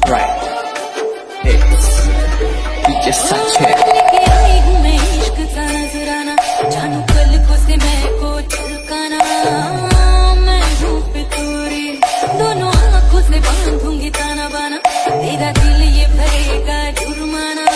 right. It's DJ Sanchez. लेके आई हूँ मैं इश्क सा नजराना, जानू कल को से मैं को चुकाना। मैं हूँ फितूरी, दोनों आँखों से बांधूंगी ताना बाना, तेरा दिल ये भरेगा जुर्माना।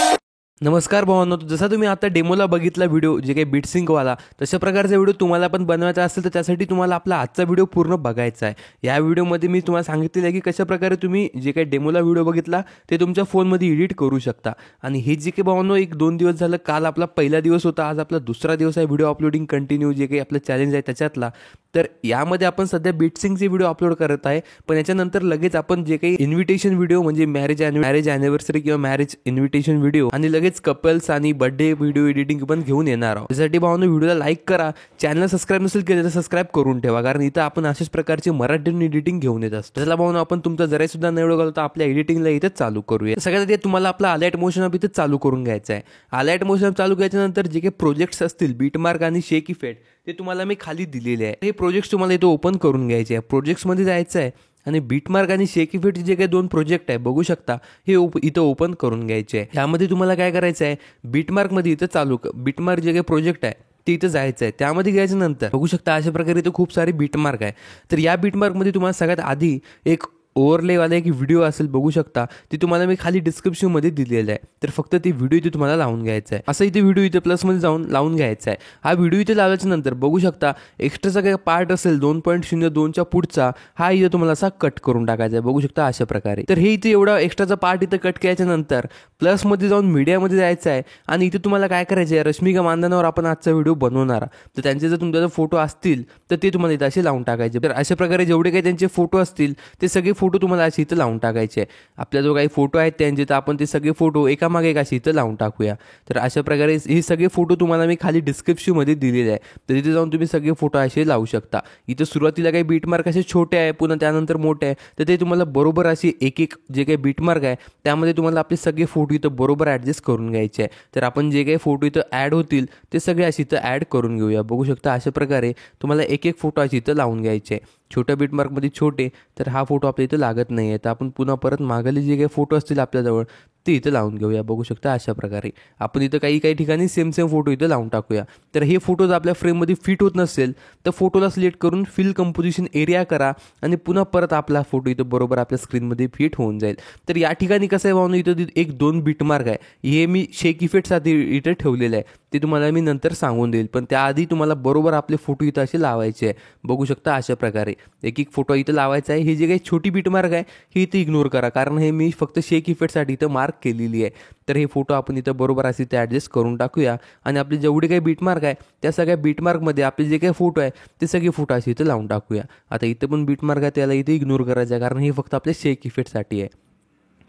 नमस्कार भावांनो, जसा तुम्ही आता डेमोला बघितला व्हिडिओ जे काही बीटसिंगवाला, तशा प्रकारचा व्हिडिओ तुम्हाला पण बनवायचा असेल तर त्यासाठी तुम्हाला आपला आजचा व्हिडिओ पूर्ण बघायचा आहे। या व्हिडिओमध्ये मी तुम्हाला सांगितलेलं आहे की कशा प्रकारे तुम्ही जे काही डेमोला व्हिडिओ बघितला ते तुमच्या फोनमध्ये एडिट करू शकता। आणि हे जे काही भावांनो 1-2 दिवस झालं, काल आपला पहिला दिवस होता, आज आपला दुसरा दिवस आहे व्हिडिओ अपलोडिंग कंटिन्यू जे काही आपलं चॅलेंज आहे त्याच्यातला। तर यामध्ये आपण सध्या बीटसिंगचे व्हिडिओ अपलोड करत आहे, पण याच्यानंतर लगेच आपण जे काही इन्व्हिटेशन व्हिडिओ म्हणजे मॅरेज अॅनिव्हर्सरी किंवा मॅरेज इन्व्हिटेशन व्हिडिओ आणि लगेच कपल्स आणि बर्थडे व्हिडिओ एडिटिंग पण घेऊन येणार आहोत। त्यासाठी भावांनो व्हिडिओला लाईक करा, चॅनल सबस्क्राईब नसेल केलं तर सबस्क्राईब करून ठेवा, कारण इथं आपण अशाच प्रकारचे मराठीतून एडिटिंग घेऊन येत असतो। त्याला भावांनो आपण तुमचा जरा सुद्धा न एवढं तर आपल्या एडिटिंगला इथं चालू करूया। सगळ्यात आधी तुम्हाला आपला अलाइट मोशन अप इथं चालू करून घ्यायचा आहे। अलाइट मोशन अप चालू केल्यानंतर जे काही प्रोजेक्ट्स असतील बीटमार्क आणि शेक इफेक्ट ते तुम्हाला मी खाली दिलेले आहे। हे प्रोजेक्ट्स तुम्हाला इथं ओपन करून घ्यायचे आहे। प्रोजेक्ट्समध्ये जायचं आहे आणि बीटमार्क आणि शेक इफेक्ट जे काही 2 प्रोजेक्ट आहे बघू शकता, हे इथं ओपन करून घ्यायचे आहे। यामध्ये तुम्हाला काय करायचं आहे, बीटमार्कमध्ये इथं बीटमार्क जे काही प्रोजेक्ट आहे ते इथं जायचं आहे। त्यामध्ये घ्यायचं नंतर बघू शकता अशा प्रकारे इथं खूप सारे बीटमार्क आहे। तर या बीटमार्कमध्ये तुम्हाला सगळ्यात आधी एक ओव्हरलेवाला एक व्हिडिओ असेल बघू शकता, ती तुम्हाला मी खाली डिस्क्रिप्शनमध्ये दिलेलं आहे। तर फक्त ती व्हिडिओ इथे तुम्हाला लावून घ्यायचा आहे। असं इथे व्हिडिओ इथे प्लसमध्ये जाऊन लावून घ्यायचा आहे। हा व्हिडिओ इथे लावल्याच्या नंतर बघू शकता एक्स्ट्राचा काही पार्ट असेल 2.02च्या पुढचा, हा इथे तुम्हाला असा कट करून टाकायचा आहे बघू शकता अशा प्रकारे। तर हे इथे एवढा एक्स्ट्राचा पार्ट इथं कट केल्याच्या नंतर प्लसमध्ये जाऊन मीडियामध्ये जायचं आहे आणि इथे तुम्हाला काय करायचं आहे, रश्मिका मानधनावर आपण आजचा व्हिडिओ बनवणार, तर त्यांचे जर तुमचे फोटो असतील तर ते तुम्हाला इथे असे लावून टाकायचे। तर अशा प्रकारे जेवढे काही त्यांचे फोटो असतील ते सगळे फोटो तुम्हाला असे इथं लावून टाकायचे। आपल्या जो काही फोटो आहेत त्यांचे, तर आपण ते सगळे फोटो एकामागे एक असे इथं लावून टाकूया। तर अशा प्रकारे हे सगळे फोटो तुम्हाला मी खाली डिस्क्रिप्शनमध्ये दिलेले आहे, तर तिथे जाऊन तुम्ही सगळे फोटो असे लावू शकता। इथं सुरुवातीला काही बीटमार्क असे छोटे आहे, पुन्हा त्यानंतर मोठे आहे, तर ते तुम्हाला बरोबर असे एक जे काही बीटमार्क आहे त्यामध्ये तुम्हाला आपले सगळे फोटो इथं बरोबर ॲडजस्ट करून घ्यायचे आहे। तर आपण जे काही फोटो इथं ॲड होतील ते सगळे असे इथं ॲड करून घेऊया। बघू शकता अशा प्रकारे तुम्हाला एक फोटो असे इथं लावून घ्यायचे आहे। छोट्या बीटमार्कमध्ये छोटे, तर हा फोटो आपल्या इथं लागत नाही आहे, तर आपण पुन्हा परत मागले जे काही फोटो असतील आपल्याजवळ ते इथं लावून घेऊया। बघू शकता अशा प्रकारे आपण इथं काही ठिकाणी सेम फोटो इथं लावून टाकूया। तर हे फोटो जर आपल्या फ्रेममध्ये फिट होत नसेल तर फोटोला सिलेक्ट करून फिल कंपोजिशन एरिया करा आणि पुन्हा परत आपला फोटो इथं बरोबर आपल्या स्क्रीनमध्ये फिट होऊन जाईल। तर या ठिकाणी कसं आहे भावना, इथं 1-2 बीटमार्क आहे, हे मी शेक इफेक्टसाठी इथं ठेवलेलं आहे, ते तुम्हाला मी नंतर सांगून देईल, पण त्याआधी तुम्हाला बरोबर आपले फोटो इथं असे लावायचे आहे। बघू शकता अशा प्रकारे एक फोटो इथं लावायचा आहे। हे जे काही छोटी बीटमार्क आहे हे इथे इग्नोर करा, कारण हे मी फक्त शेक इफेक्टसाठी इथं मार्क केलेली आहे। तर हे फोटो आपण इथं बरोबर असे ते ॲडजस्ट करून टाकूया आणि आपले जेवढे काही बीटमार्क आहे त्या सगळ्या बीटमार्कमध्ये आपले जे काही फोटो आहे ते सगळे फोटो असे इथं लावून टाकूया। आता इथं पण बीटमार्क आहे त्याला इथे इग्नोर करायचं आहे, कारण हे फक्त आपल्या शेक इफेक्टसाठी आहे।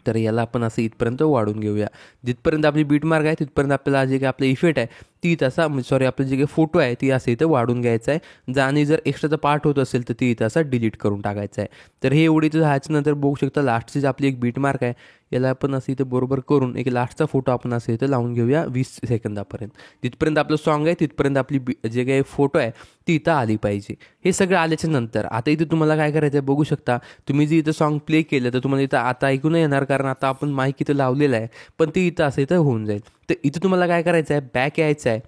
तर याला आपण असं इथपर्यंत वाढून घेऊया, जिथपर्यंत आपली बीटमार्क आहे तिथपर्यंत आपल्याला जे काही आपलं इफेक्ट आहे ती तसा आपलं जे काही फोटो आहे ती असं इथं वाढून घ्यायचं आहे। आणि जर एक्स्ट्राचा पार्ट होत असेल तर ती इथं असा डिलीट करून टाकायचा आहे। तर हे एवढी इथं ह्याच्यानंतर बघू शकता लास्टची जी आपली एक बीटमार्क आहे याला आपण असं इथं बरोबर करून एक लास्टचा फोटो आपण असं इथं लावून घेऊया 20 सेकंदापर्यंत। जिथपर्यंत आपलं सॉन्ग आहे तिथपर्यंत आपली जे काही फोटो आहे ती इथं आली पाहिजे। हे सगळं आल्याच्या नंतर आता इथं तुम्हाला काय करायचं आहे, बघू शकता तुम्ही जे इथं सॉन्ग प्ले केलं तर तुम्हाला इथं आता ऐकू नाही येणार, कारण आता आपण माईक इथं लावलेलं आहे, पण ते इथं असं इथं होऊन जाईल। तर इथं तुम्हाला काय करायचं आहे, बॅक यायचं आहे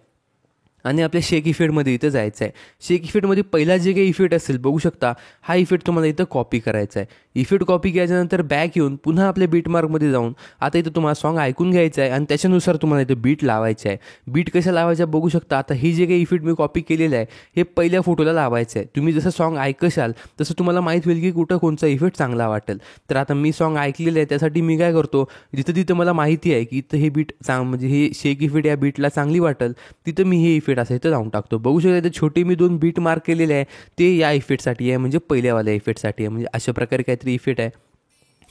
आणि आपल्या शेक इफेक्टमध्ये इथं जायचं आहे। शेक इफेक्टमध्ये पहिला जे काही इफेक्ट असेल बघू शकता, हा इफेक्ट तुम्हाला इथं कॉपी करायचा आहे। इफेक्ट कॉपी केल्यानंतर बॅक येऊन पुन्हा आपल्या बीटमार्कमध्ये जाऊन आता इथं तुम्हाला सॉन्ग ऐकून घ्यायचं आहे आणि त्याच्यानुसार तुम्हाला इथं बीट लावायचं आहे। बीट कशा लावायच्या बघू शकता, आता ही जे काही इफेक्ट मी कॉपी केलेलं आहे हे पहिल्या फोटोला लावायचं आहे। तुम्ही जसं सॉन्ग ऐकशाल तसं तुम्हाला माहीत होईल की कुठं कोणचा इफेक्ट चांगला वाटेल। तर आता मी सॉन्ग ऐकलेलं आहे त्यासाठी मी काय करतो, जिथं तिथं मला माहिती आहे की इथं हे बीट म्हणजे हे शेक इफेक्ट या बीटला चांगली वाटेल तिथं मी हे इफेक्ट असं इथं लावून टाकतो। बघू शकता इथं छोटे मी 2 बीट मार्क केलेले आहे ते या इफेक्टसाठी आहे, म्हणजे पहिल्यावाल्या इफेक्टसाठी आहे। म्हणजे अशा प्रकारे काहीतरी इफेक्ट आहे,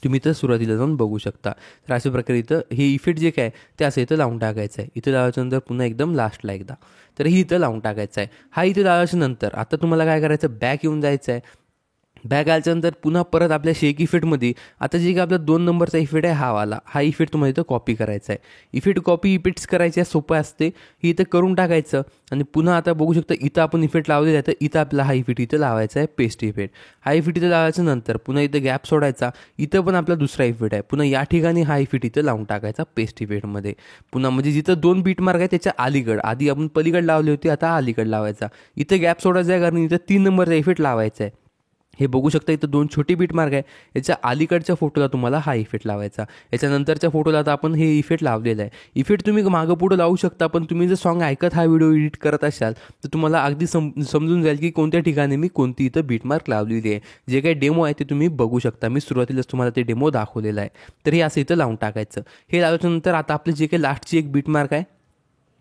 तुम्ही इथं सुरुवातीला जाऊन बघू शकता। तर अशा प्रकारे इथं हे इफेक्ट जे काय ते असं इथं लावून टाकायचं आहे। इथं लावल्यानंतर पुन्हा एकदम लास्टला एकदा तर ही इथं लावून टाकायचं आहे। हा इथं लावल्याच्या नंतर आता तुम्हाला काय करायचं, बॅक येऊन जायचं आहे। बॅक आल्याच्यानंतर पुन्हा परत आपल्या शेक इफेक्टमध्ये आता जे काही आपला 2 नंबरचा इफेक्ट आहे हा इफेक्ट तुम्हाला इथं कॉपी करायचा आहे. इफेक्ट कॉपी इफेक्ट्स करायचे सोपं असते, ही इथं करून टाकायचं आणि पुन्हा आता बघू शकता इथं आपण इफेक्ट लावलेला आहे तर इथं आपला हा इफेक्ट इथं लावायचा आहे पेस्ट इफेक्ट. हा इफेक्ट इथं लावायच्या नंतर पुन्हा इथं गॅप सोडायचा, इथं पण आपला दुसरा इफेक्ट आहे, पुन्हा या ठिकाणी हा इफेक्ट इथं लावून टाकायचा पेस्ट इफेक्टमध्ये. पुन्हा म्हणजे जिथं 2 बीट मार्क आहे त्याच्या अलीकड, आधी आपण पलीकडे लावली होती आता अलीकडे लावायचा. इथं गॅप सोडायचा आहे कारण इथं 3 नंबरचा इफेक्ट लावायचा आहे. हे बघू शकता इथं 2 छोटे बीट मार्क आहे, याच्या अलीकडच्या फोटोला तुम्हाला हा इफेक्ट लावायचा. याच्यानंतरच्या फोटोला आता आपण हे इफेक्ट लावलेलं आहे. इफेक्ट तुम्ही मागं पुढं लावू शकता, पण तुम्ही जर सॉन्ग ऐकत हा व्हिडिओ एडिट करत असाल तर तुम्हाला अगदी समजून जाईल की कोणत्या ठिकाणी मी कोणती इथं बीट मार्क लावलेली आहे. जे काही डेमो आहे ते तुम्ही बघू शकता, मी सुरुवातीलाच तुम्हाला ते डेमो दाखवलेला आहे. तर हे असं इथं लावून टाकायचं. हे लावल्यानंतर आता आपले जे काही लास्टची एक बीट मार्क आहे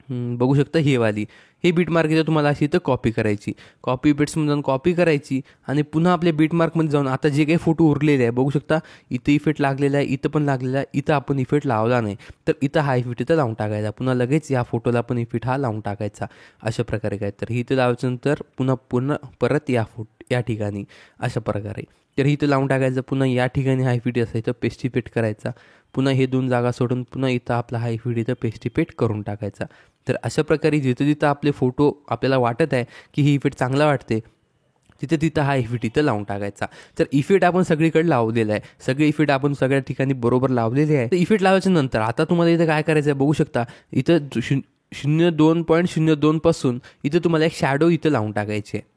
बघू शकता ही वाली, हे बीट मार्क इथं तुम्हाला अशी इथं कॉपी करायची. कॉपी पेट्समध्ये जाऊन कॉपी करायची आणि पुन्हा आपल्या बीट मार्कमध्ये जाऊन आता जे काही फोटो उरलेले आहे बघू शकता इथं इफेक्ट लागलेला आहे, इथं पण लागलेला आहे. इथं आपण इफेक्ट लावला नाही तर इथं हा इफेक्ट इथं लावून टाकायचा. पुन्हा लगेच या फोटोला पण इफेक्ट हा लावून टाकायचा. अशा प्रकारे काय तर इथं लावायच्यानंतर पुन्हा परत या ठिकाणी अशा प्रकारे तर इथं लावून टाकायचं. पुन्हा या ठिकाणी हा इफेक्ट असायचं पेस्ट इफेक्ट करायचा. पुन्हा हे 2 जागा सोडून पुन्हा इथं आपला हा इफेक्ट इथं पेस्ट इफेक्ट करून टाकायचा. तर अशा प्रकारे जिथं जिथं आपले फोटो आपल्याला वाटत आहे की ही इफेक्ट चांगला वाटते तिथं हा इफेक्ट इथं लावून टाकायचा. तर इफेक्ट आपण सगळीकडे लावलेला आहे, सगळे इफेक्ट आपण सगळ्या ठिकाणी बरोबर लावलेले आहे. तर इफेक्ट लावायच्या नंतर आता तुम्हाला इथं काय करायचं आहे बघू शकता इथं 02.02 पासून इथं तुम्हाला एक शॅडो इथं लावून टाकायची आहे.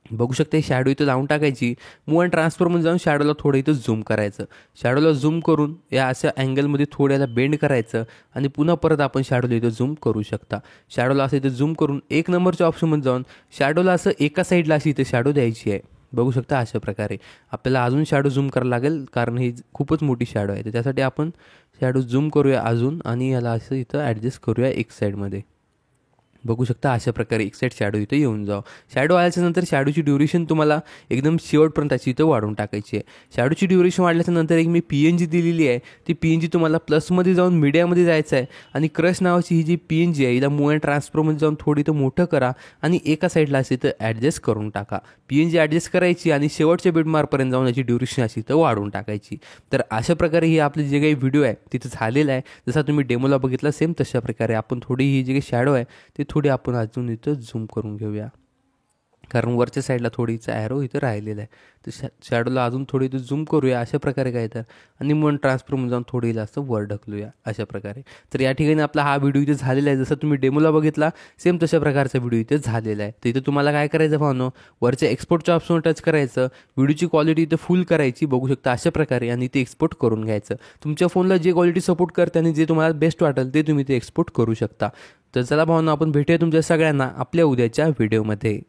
बघू शकता शॅडो इथं लावून टाकायची. मूव अँड ट्रान्सफरमध्ये जाऊन शॅडोला थोडं इथं झूम करायचं. शॅडोला झूम करून या अशा अँगलमध्ये थोड्याला बेंड करायचं आणि पुन्हा परत आपण शॅडोला इथं झूम करू शकता. शॅडोला असं इथं झूम करून 1 नंबरच्या ऑप्शनमध्ये जाऊन शॅडोला असं एका साईडला अशी इथं शॅडो द्यायची आहे. बघू शकता अशा प्रकारे आपल्याला अजून शॅडो झूम करायला लागेल कारण ही खूपच मोठी शॅडो आहे. तर त्यासाठी आपण शॅडो झूम करूया अजून आणि याला असं इथं ॲडजस्ट करूया एक साईडमध्ये. बघू शकता अशा प्रकारे एक साईड शॅडो इथं येऊन जाऊ. शॅडो आल्याच्यानंतर शॅडोची ड्युरेशन तुम्हाला एकदम शेवटपर्यंत अशी इथं वाढवून टाकायची आहे. शॅडोची ड्युरेशन वाढल्याच्यानंतर एक मी PNG दिलेली आहे, ती PNG तुम्हाला प्लसमध्ये जाऊन मीडियामध्ये जायचं आहे आणि क्रश नावाची ही जी PNG आहे हिला मूव अँड ट्रान्सफरमध्ये जाऊन थोडी इथं मोठं करा आणि एका साईडला अशी इथं ॲडजस्ट करून टाका. PNG ॲडजस्ट करायची आणि शेवटच्या बीटमार्कपर्यंत जाऊन याची ड्युरेशन अशी इथं वाढवून टाकायची. तर अशा प्रकारे ही आपली जे काही व्हिडिओ आहे तिथं झालेला आहे. जसा तुम्ही डेमोला बघितला सेम तशा प्रकारे आपण थोडी ही जी काही शॅडो आहे ती थोडी आपण अजून इथं झूम करून घेऊया कारण वरच्या साईडला थोडीचं ॲरो इथं राहिलेलं आहे. तर शॅडोला अजून थोडी इथं झूम करूया अशा प्रकारे काय तर आणि मग ट्रान्सफरमध्ये जाऊन थोडी जास्त वर ढकलूया अशा प्रकारे. तर या ठिकाणी आपला हा व्हिडिओ इथे झालेला आहे. जसं तुम्ही डेमोला बघितला सेम तशा प्रकारचा व्हिडिओ इथे झालेला आहे. तर इथं तुम्हाला काय करायचं भावनो वरच्या एक्सपोर्टच्या ऑप्शनवर टच करायचं, व्हिडिओची क्वालिटी इथं फुल करायची बघू शकता अशा प्रकारे आणि ते एक्सपोर्ट करून घ्यायचं. तुमच्या फोनला जे क्वालिटी सपोर्ट करते आणि जे तुम्हाला बेस्ट वाटेल ते तुम्ही ते एक्सपोर्ट करू शकता. तर चला भावना आपण भेटूया तुमच्या सगळ्यांना आपल्या उद्याच्या व्हिडिओमध्ये.